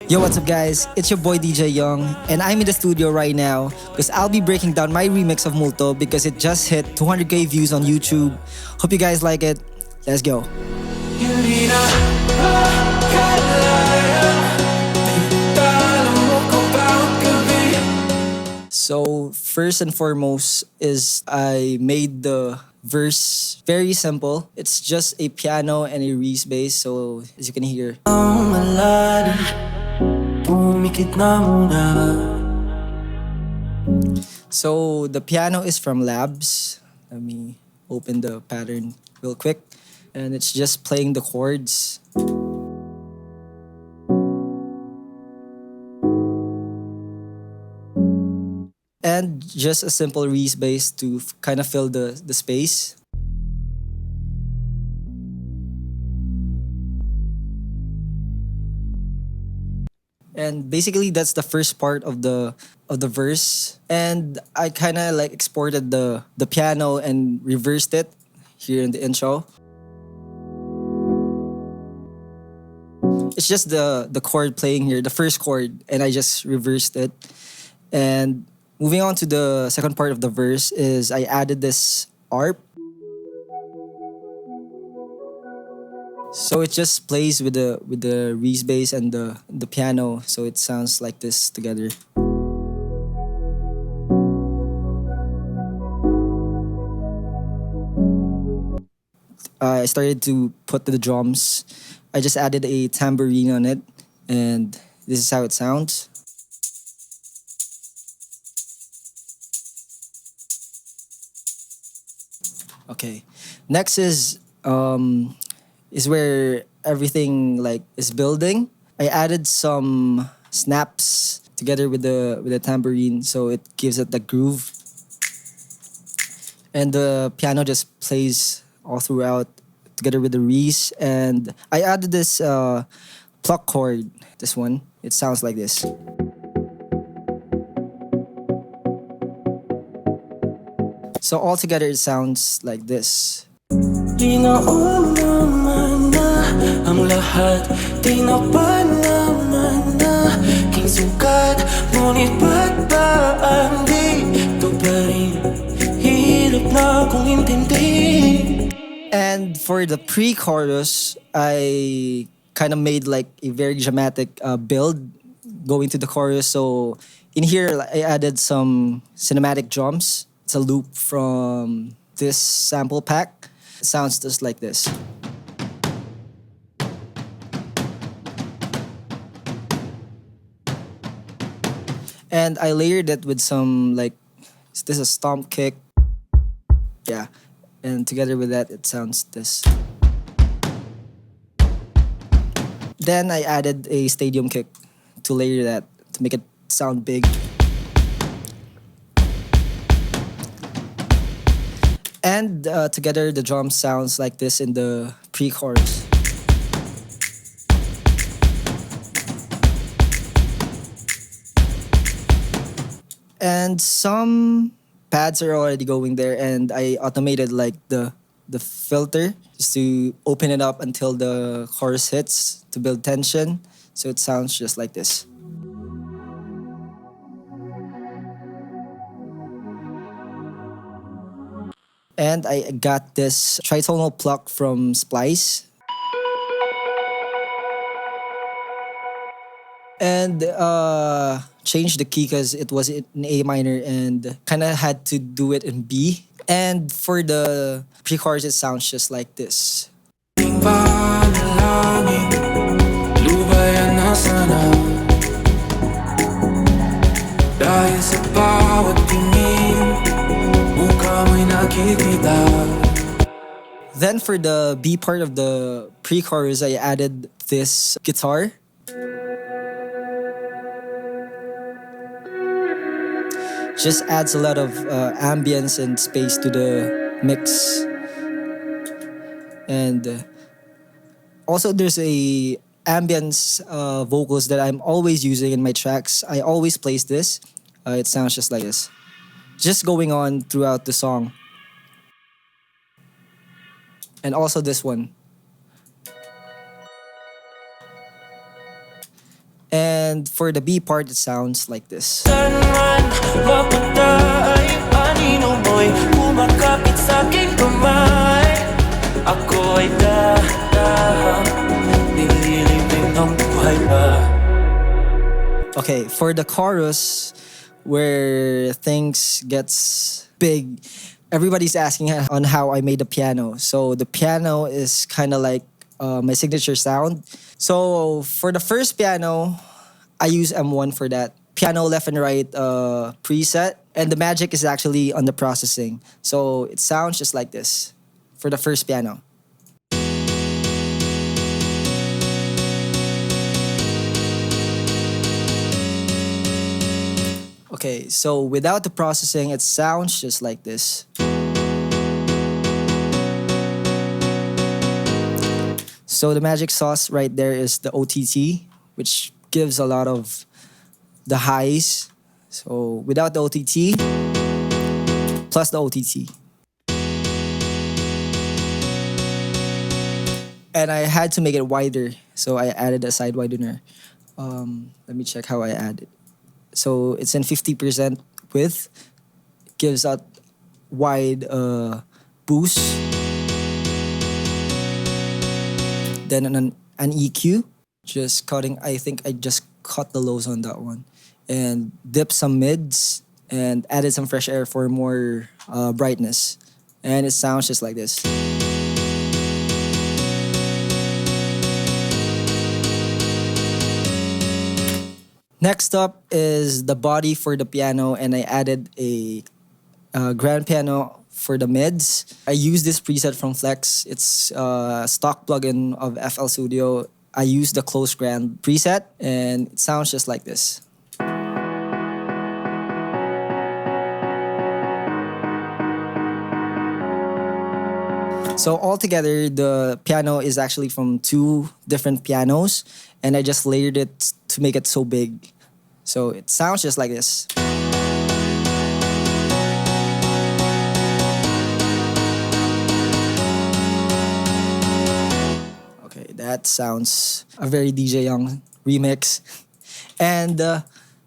Yo, what's up, guys? It's your boy DJ Young, and I'm in the studio right now because I'll be breaking down my remix of Multo because it just hit 200k views on YouTube. Hope you guys like it. Let's go. So, first and foremost is I made the verse very simple. It's just a piano and a Reese bass, so as you can hear. So the piano is from Labs. Let me open the pattern real quick. And it's just playing the chords. And just a simple Reese bass to kind of fill the space. And basically that's the first part of the verse. And I kind of like exported the piano and reversed it here in the intro. It's just the chord playing here, the first chord, and I just reversed it. And moving on to the second part of the verse is I added this ARP. So it just plays with the Reese bass and the piano, so it sounds like this together. I started to put the drums. I just added a tambourine on it, and this is how it sounds. Okay, next is where everything like is building. I added some snaps together with the tambourine, so it gives it the groove. And the piano just plays all throughout together with the Reese. And I added this pluck chord, this one. It sounds like this. So all together it sounds like this. Ang lahat di napalaman na king sugat, ngunit ba't ba ang dito pa rin? Hirap na kong intindi. And for the pre-chorus, I kind of made like a very dramatic build going to the chorus. So in here, I added some cinematic drums. It's a loop from this sample pack. It sounds just like this. And I layered it with some like, is this a stomp kick? Yeah. And together with that, it sounds this. Then I added a stadium kick to layer that, to make it sound big. And together the drum sounds like this in the pre-chorus. And some pads are already going there, and I automated like the filter just to open it up until the chorus hits to build tension. So it sounds just like this. And I got this tritonal pluck from Splice. And changed the key because it was in A minor and kind of had to do it in B. And for the pre-chorus, it sounds just like this. Then for the B part of the pre-chorus, I added this guitar. Just adds a lot of ambience and space to the mix. And also there's a ambience vocals that I'm always using in my tracks. I always place this. It sounds just like this. Just going on throughout the song. And also this one. And And for the B part, it sounds like this. Saan man mapunta ay anino mo'y kumakapit sa aking kamay. Ako ay dahang nililibing ang buhay pa. Okay, for the chorus, where things gets big, everybody's asking on how I made the piano. So the piano is kind of like my signature sound. So for the first piano, I use M1 for that. Piano left and right preset. And the magic is actually on the processing. So it sounds just like this for the first piano. Okay, so without the processing, it sounds just like this. So the magic sauce right there is the OTT, which gives a lot of the highs. So without the OTT, plus the OTT. And I had to make it wider, so I added a side widener. Let me check how I added. So it's in 50% width, gives out wide boost. Then an EQ, just cutting. I think I just cut the lows on that one, and dipped some mids and added some fresh air for more brightness. And it sounds just like this. Next up is the body for the piano, and I added a grand piano for the mids. I use this preset from Flex. It's a stock plugin of FL Studio. I use the close grand preset, and it sounds just like this. So altogether, the piano is actually from two different pianos, and I just layered it to make it so big. So it sounds just like this. Okay, that sounds a very DJ Young remix. And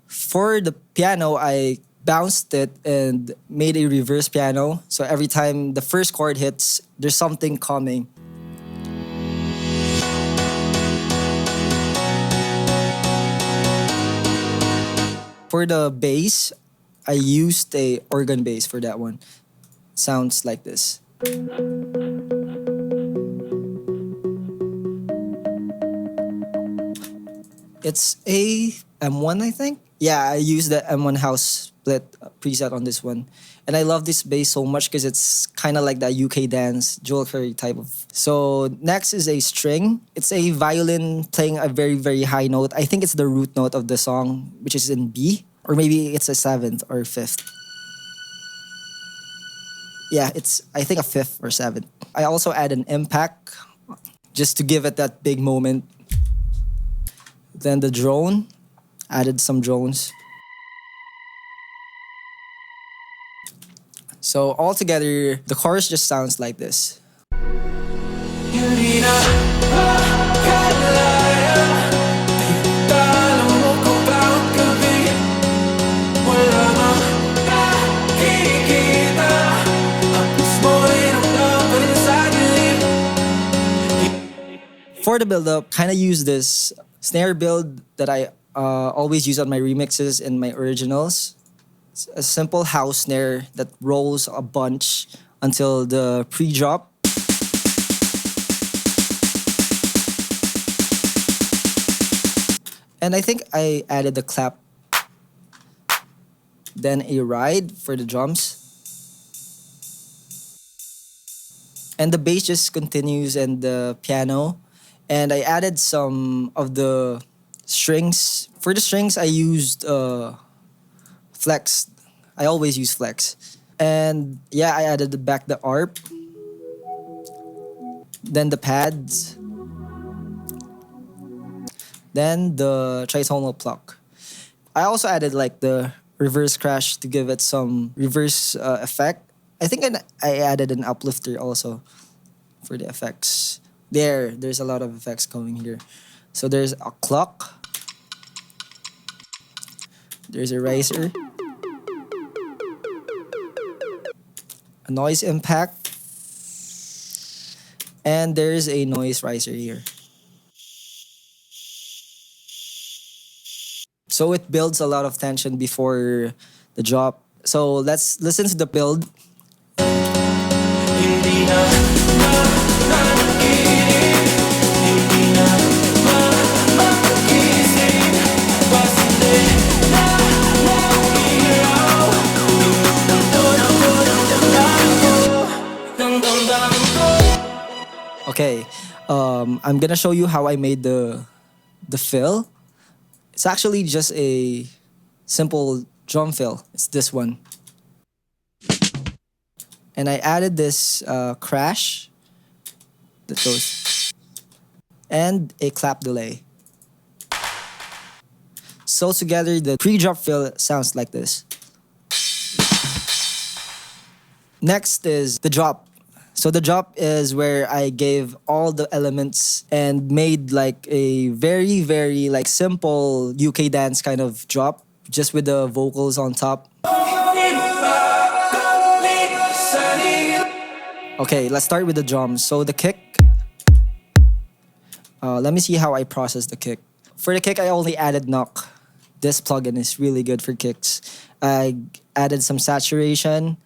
for the piano, I bounced it and made a reverse piano. So every time the first chord hits, there's something coming. For the bass, I used a organ bass for that one. Sounds like this. It's a M1, I think. Yeah, I used the M1 house split preset on this one. And I love this bass so much because it's kind of like that UK dance, Joel Curry type of. So next is a string. It's a violin playing a very, very high note. I think it's the root note of the song, which is in B. Or maybe it's a 7th or 5th. Yeah, it's, I think, a 5th or 7th. I also add an impact just to give it that big moment. Then the drone, added some drones. So altogether, the chorus just sounds like this. For the build-up, kind of use this snare build that I always use on my remixes and my originals. It's a simple house snare that rolls a bunch until the pre-drop. And I think I added the clap. Then a ride for the drums. And the bass just continues and the piano. And I added some of the strings. For the strings, I used Flex. I always use Flex. And yeah, I added back the ARP. Then the pads. Then the tritonal pluck. I also added like the reverse crash to give it some reverse effect. I think I added an uplifter also for the effects. There's a lot of effects coming here. So there's a clock. There's a riser, a noise impact, and there's a noise riser here. So it builds a lot of tension before the drop. So let's listen to the build. Hindi na managinip, hindi na makakisip, pasindi na nakihiraw, pinunang ko ng damdamin ko, ng damdamin ko. Okay, I'm gonna show you how I made the fill. It's actually just a simple drum fill. It's this one. And I added this crash that goes and a clap delay. So together the pre-drop fill sounds like this. Next is the drop. So the drop is where I gave all the elements and made like a very like simple UK dance kind of drop just with the vocals on top. Okay, let's start with the drums. So the kick. Let me see how I process the kick. For the kick, I only added knock. This plugin is really good for kicks. I added some saturation,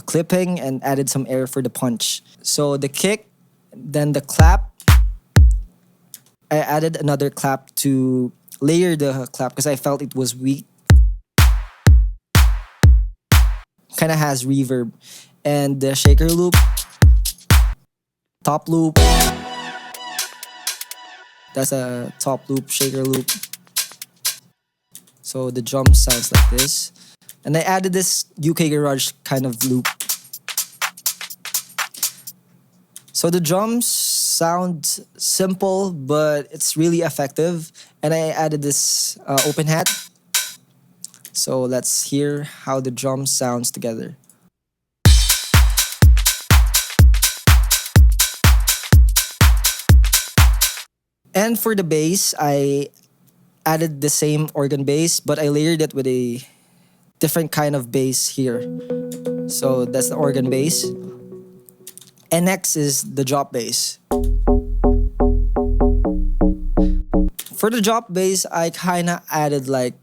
clipping, and added some air for the punch. So the kick, then the clap. I added another clap to layer the clap because I felt it was weak. Kind of has reverb. And the shaker loop, top loop. That's a top loop, shaker loop. So the drum sounds like this. And I added this UK garage kind of loop. So the drums sound simple, but it's really effective. And I added this open hat. So let's hear how the drum sounds together. And for the bass, I added the same organ bass, but I layered it with a different kind of bass here. So that's the organ bass. And next is the drop bass. For the drop bass, I kind of added like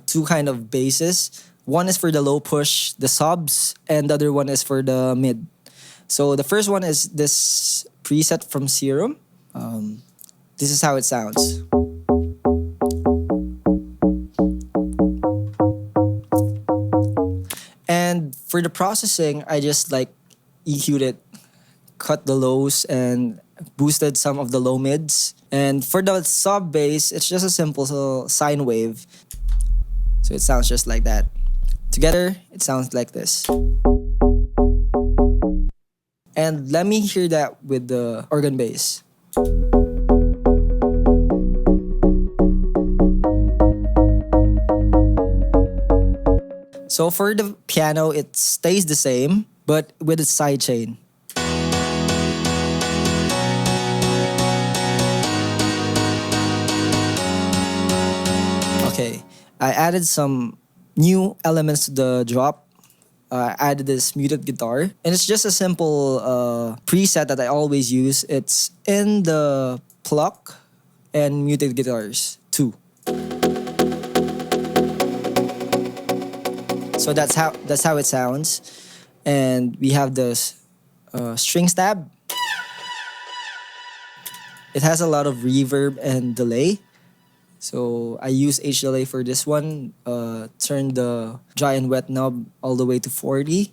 two kind of basses. One is for the low push, the subs, and the other one is for the mid. So the first one is this preset from Serum. This is how it sounds. And for the processing, I just like EQ'd it, cut the lows and boosted some of the low mids. And for the sub bass, it's just a simple sine wave. So it sounds just like that. Together, it sounds like this. And let me hear that with the organ bass. So for the piano, it stays the same, but with a sidechain. Okay, I added some new elements to the drop. I added this muted guitar, and it's just a simple preset that I always use. It's in the pluck and muted guitars too. So that's how it sounds. And we have this string stab. It has a lot of reverb and delay. So I use H delay for this one. Turned the dry and wet knob all the way to 40.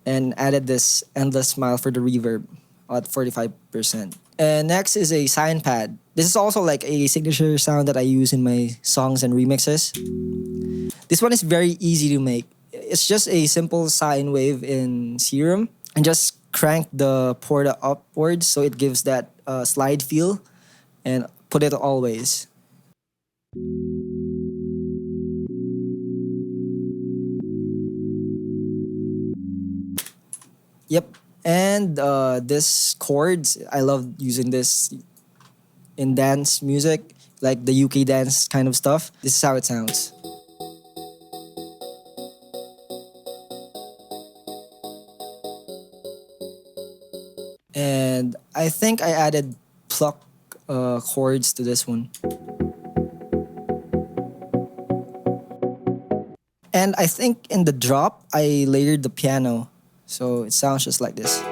And added this endless smile for the reverb at 45%. And next is a sine pad. This is also like a signature sound that I use in my songs and remixes. This one is very easy to make. It's just a simple sine wave in Serum and just crank the porta upwards so it gives that slide feel and put it always. Yep. And this chords, I love using this in dance music, like the UK dance kind of stuff. This is how it sounds. I think I added pluck chords to this one. And I think in the drop, I layered the piano. So it sounds just like this.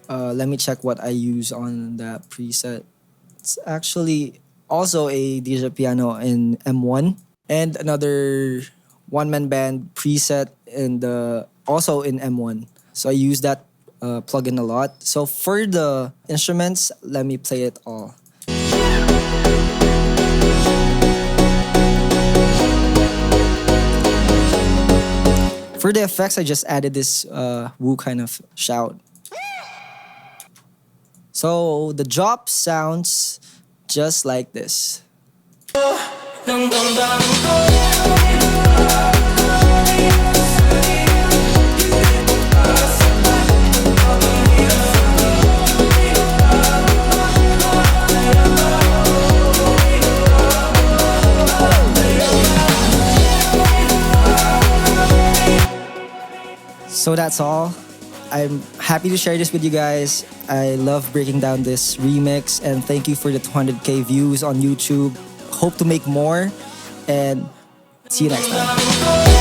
Let me check what I use on that preset. It's actually also a DJ piano in M1 and another one-man band preset in the also in M1. So I use that plugin a lot. So for the instruments, let me play it all. For the effects, I just added this woo kind of shout. So the drop sounds just like this. So that's all. I'm happy to share this with you guys. I love breaking down this remix and thank you for the 200K views on YouTube. Hope to make more and see you next time.